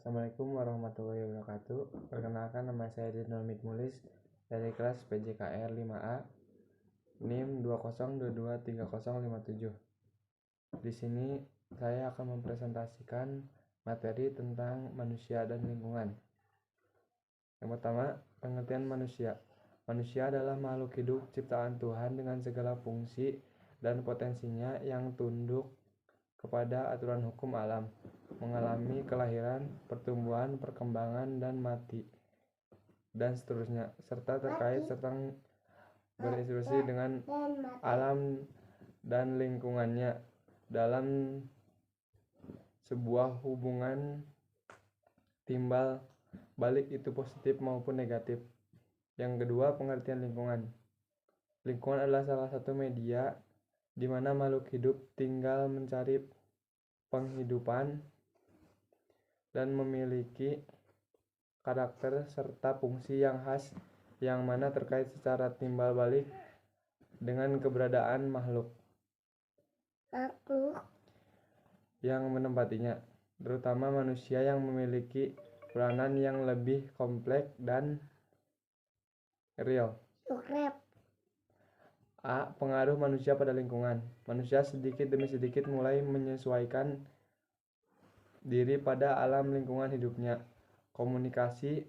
Assalamualaikum warahmatullahi wabarakatuh. Perkenalkan, nama saya Dinamit Mulis dari kelas PJKR 5A, NIM 20223057. Di sini saya akan mempresentasikan materi tentang manusia dan lingkungan. Yang pertama, pengertian manusia. Manusia adalah makhluk hidup ciptaan Tuhan dengan segala fungsi dan potensinya yang tunduk kepada aturan hukum alam, mengalami kelahiran, pertumbuhan, perkembangan, dan mati, dan seterusnya, serta terkait serta berinteraksi dengan alam dan lingkungannya dalam sebuah hubungan timbal balik, itu positif maupun negatif. Yang kedua, pengertian lingkungan. Lingkungan adalah salah satu media di mana makhluk hidup tinggal mencari penghidupan dan memiliki karakter serta fungsi yang khas yang mana terkait secara timbal balik dengan keberadaan makhluk yang menempatinya, terutama manusia yang memiliki peranan yang lebih kompleks dan real. A. Pengaruh manusia pada lingkungan. Manusia sedikit demi sedikit mulai menyesuaikan diri pada alam lingkungan hidupnya. Komunikasi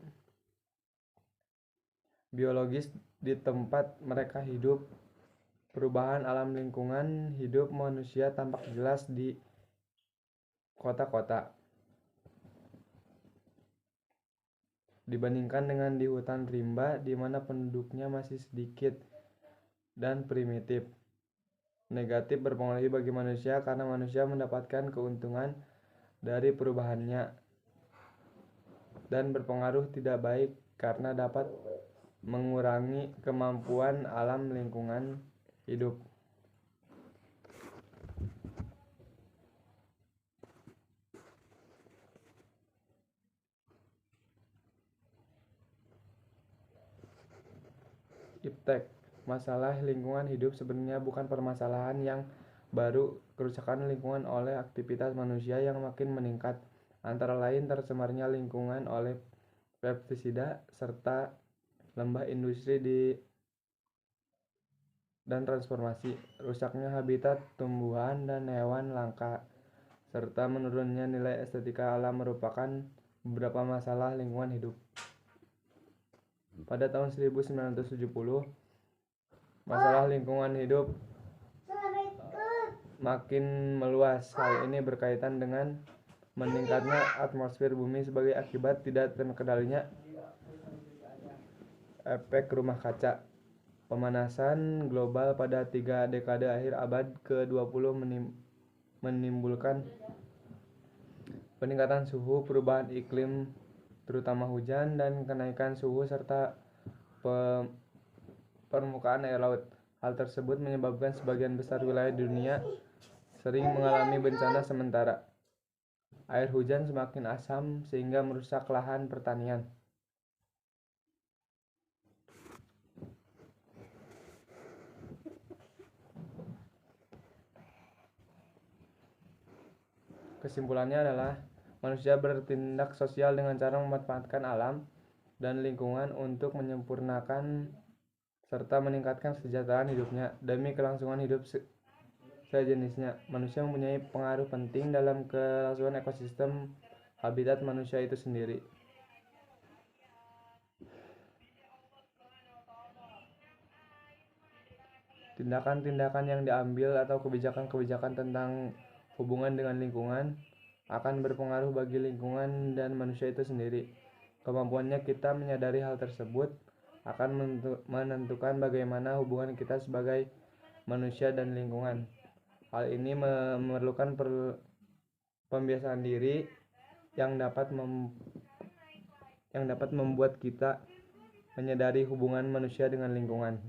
biologis di tempat mereka hidup. Perubahan alam lingkungan hidup manusia tampak jelas di kota-kota dibandingkan dengan di hutan rimba di mana penduduknya masih sedikit dan primitif. Negatif berpengaruh bagi manusia karena manusia mendapatkan keuntungan dari perubahannya, dan berpengaruh tidak baik karena dapat mengurangi kemampuan alam lingkungan hidup. Iptek. Masalah lingkungan hidup sebenarnya bukan permasalahan yang baru. Kerusakan lingkungan oleh aktivitas manusia yang makin meningkat, antara lain tercemarnya lingkungan oleh pestisida serta limbah industri dan transformasi, rusaknya habitat tumbuhan dan hewan langka, serta menurunnya nilai estetika alam merupakan beberapa masalah lingkungan hidup. Pada tahun 1970, masalah lingkungan hidup makin meluas. Hal ini berkaitan dengan meningkatnya atmosfer bumi sebagai akibat tidak terkendalinya efek rumah kaca. Pemanasan global pada 3 dekade akhir abad ke-20 menimbulkan peningkatan suhu, perubahan iklim terutama hujan dan kenaikan suhu, serta permukaan air laut. Hal tersebut menyebabkan sebagian besar wilayah dunia sering mengalami bencana sementara. Air hujan semakin asam sehingga merusak lahan pertanian. Kesimpulannya adalah manusia bertindak sosial dengan cara memanfaatkan alam dan lingkungan untuk menyempurnakan serta meningkatkan kesejahteraan hidupnya demi kelangsungan hidup sejenisnya. Manusia mempunyai pengaruh penting dalam kelangsungan ekosistem habitat manusia itu sendiri. Tindakan-tindakan yang diambil atau kebijakan-kebijakan tentang hubungan dengan lingkungan akan berpengaruh bagi lingkungan dan manusia itu sendiri. Kemampuannya kita menyadari hal tersebut akan menentukan bagaimana hubungan kita sebagai manusia dan lingkungan. Hal ini memerlukan pembiasaan diri yang dapat membuat kita menyadari hubungan manusia dengan lingkungan.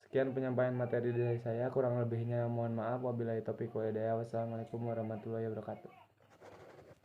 Sekian penyampaian materi dari saya, kurang lebihnya mohon maaf. Wabillahi taufiq wal hidayah. Wassalamualaikum warahmatullahi wabarakatuh.